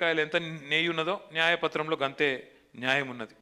కొబ్బరికాయలు ఎంత నెయ్యి ఉన్నదో న్యాయపత్రంలో గంతే న్యాయం ఉన్నది.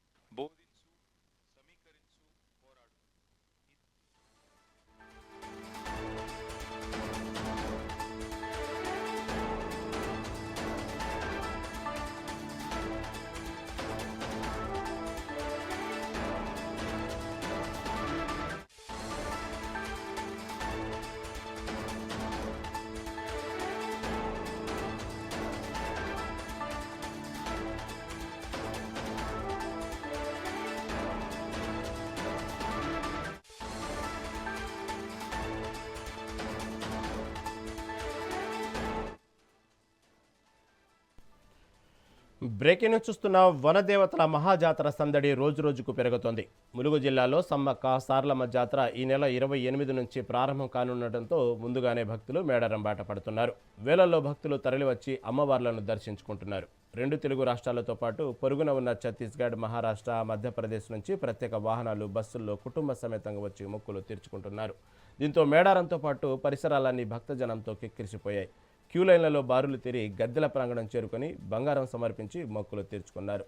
బ్రేకింగ్ న్యూస్ చూస్తున్న వనదేవతల మహాజాతర సందడి రోజు రోజుకు పెరుగుతోంది. ములుగు జిల్లాలో సమ్మక్క సారలమ్మ జాతర ఈ నెల 28 నుంచి ప్రారంభం కానుండటంతో ముందుగానే భక్తులు మేడారం బాట పడుతున్నారు. వేలల్లో భక్తులు తరలివచ్చి అమ్మవార్లను దర్శించుకుంటున్నారు. 2 తెలుగు రాష్ట్రాలతో పాటు పొరుగున ఉన్న ఛత్తీస్గఢ్, మహారాష్ట్ర, మధ్యప్రదేశ్ నుంచి ప్రత్యేక వాహనాలు, బస్సుల్లో కుటుంబ సమేతంగా వచ్చి మొక్కులు తీర్చుకుంటున్నారు. దీంతో మేడారంతో పాటు పరిసరాలన్నీ భక్తజనంతో కిక్కిరిసిపోయాయి. క్యూ లైన్లలో బారులు తీరి గద్దెల ప్రాంగణం చేరుకొని బంగారం సమర్పించి మొక్కులు తీర్చుకున్నారు.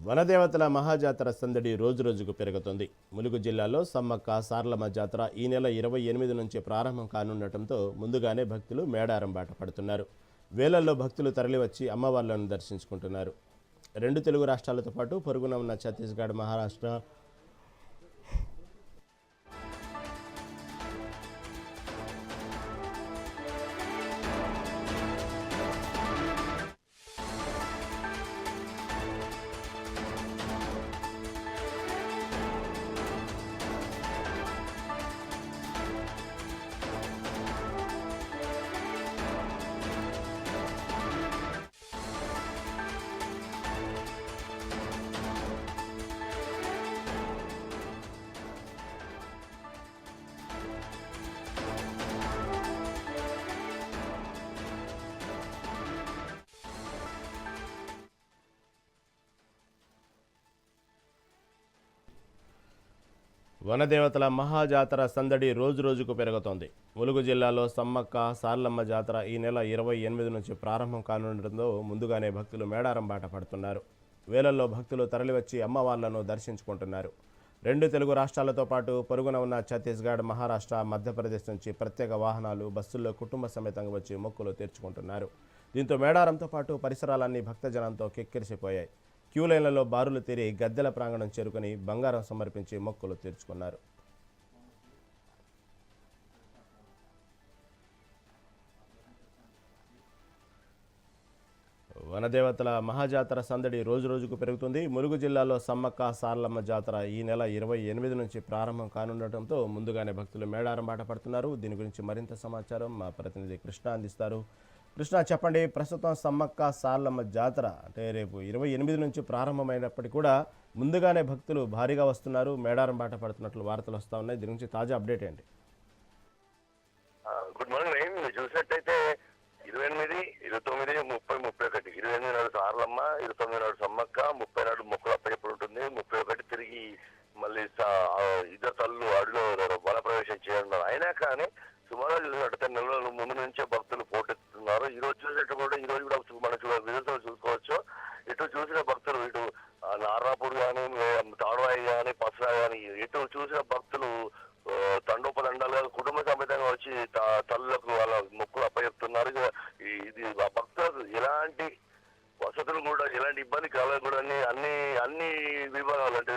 వనదేవతల మహాజాతర సందడి రోజు రోజుకు పెరుగుతోంది. ములుగు జిల్లాలో సమ్మక్క సారలమ్మ జాతర ఈ నెల 28 నుంచి ప్రారంభం కానుండటంతో ముందుగానే భక్తులు మేడారం బాట పడుతున్నారు. వేలల్లో భక్తులు తరలివచ్చి అమ్మవార్లను దర్శించుకుంటున్నారు. 2 తెలుగు రాష్ట్రాలతో పాటు పొరుగున ఉన్న ఛత్తీస్గఢ్, మహారాష్ట్ర, వనదేవతల మహాజాతర సందడి రోజు రోజుకు పెరుగుతోంది. ములుగు జిల్లాలో సమ్మక్క సారలమ్మ జాతర ఈ నెల 28 నుంచి ప్రారంభం కానుండటంతో ముందుగానే భక్తులు మేడారం బాట పడుతున్నారు. వేలల్లో భక్తులు తరలివచ్చి అమ్మవార్లను దర్శించుకుంటున్నారు. 2 తెలుగు రాష్ట్రాలతో పాటు పొరుగున ఉన్న ఛత్తీస్గఢ్, మహారాష్ట్ర, మధ్యప్రదేశ్ నుంచి ప్రత్యేక వాహనాలు, బస్సుల్లో కుటుంబ సమేతంగా వచ్చి మొక్కులు తీర్చుకుంటున్నారు. దీంతో మేడారంతో పాటు పరిసరాలన్నీ భక్తజనంతో కిక్కిరిసిపోయాయి. క్యూ లైన్లలో బారులు తీరి గద్దెల ప్రాంగణం చేరుకుని బంగారం సమర్పించి మొక్కులు తీర్చుకున్నారు. వనదేవతల మహాజాతర సందడి రోజు రోజుకు పెరుగుతుంది. ములుగు జిల్లాలో సమ్మక్క సారలమ్మ జాతర ఈ నెల 28 నుంచి ప్రారంభం కానుండటంతో ముందుగానే భక్తులు మేడారం బాట పడుతున్నారు. దీని గురించి మరింత సమాచారం మా ప్రతినిధి కృష్ణ అందిస్తారు. కృష్ణ, చెప్పండి, ప్రస్తుతం సమ్మక్క సారలమ్మ జాతర అంటే రేపు 28 నుంచి ప్రారంభమైనప్పటికీ కూడా ముందుగానే భక్తులు భారీగా వస్తున్నారు, మేడారం బాట పడుతున్నట్లు వార్తలు వస్తూ ఉన్నాయి. దీని గురించి తాజా అప్డేట్ ఏంటి? Good morning. మీరు చూసినట్టయితే 28, 29, 30, 31, 28 నాడు సారలమ్మ, 29 నాడు సమ్మక్క, 30 నాడు మొక్కులు అప్పచెప్పుడు ఉంటుంది. 31 తిరిగి మళ్ళీ ఇద్దరు తల్లు అడిలో బల ప్రవేశం చేయనున్నారు. అయినా కానీ సుమారు చూసినట్టయితే నెలల ముందు నుంచే భక్తులు పోటెత్తుతున్నారు. ఈ రోజు చూసేటప్పుడు ఈ రోజు కూడా మనం విజువల్స్ చూసుకోవచ్చు. ఇటు చూసిన భక్తులు ఇటు నారాపూర్ కానీ, తాడువాయి కానీ, పసరా కానీ ఎటు చూసిన భక్తులు తండోపదండాలుగా కుటుంబ సమేతంగా వచ్చి తల్లులకు వాళ్ళ మొక్కులు అప్పచెప్తున్నారు. ఇది భక్తులకు ఎలాంటి వసతులు కూడా, ఎలాంటి ఇబ్బంది కలగకూడదని అన్ని విభాగాలు అంటే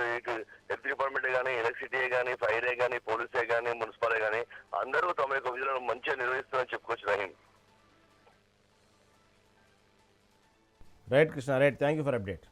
హెల్త్ డిపార్ట్మెంట్ కానీ, ఎలక్ట్రిసిటీ కానీ, ఫైరే కానీ, పోలీసే కానీ, మున్సిపాలే కానీ అందరూ తమ యొక్క విధులను మంచిగా నిర్వహిస్తున్నారని చెప్పుకోవచ్చు. Right Krishna, right, thank you for update.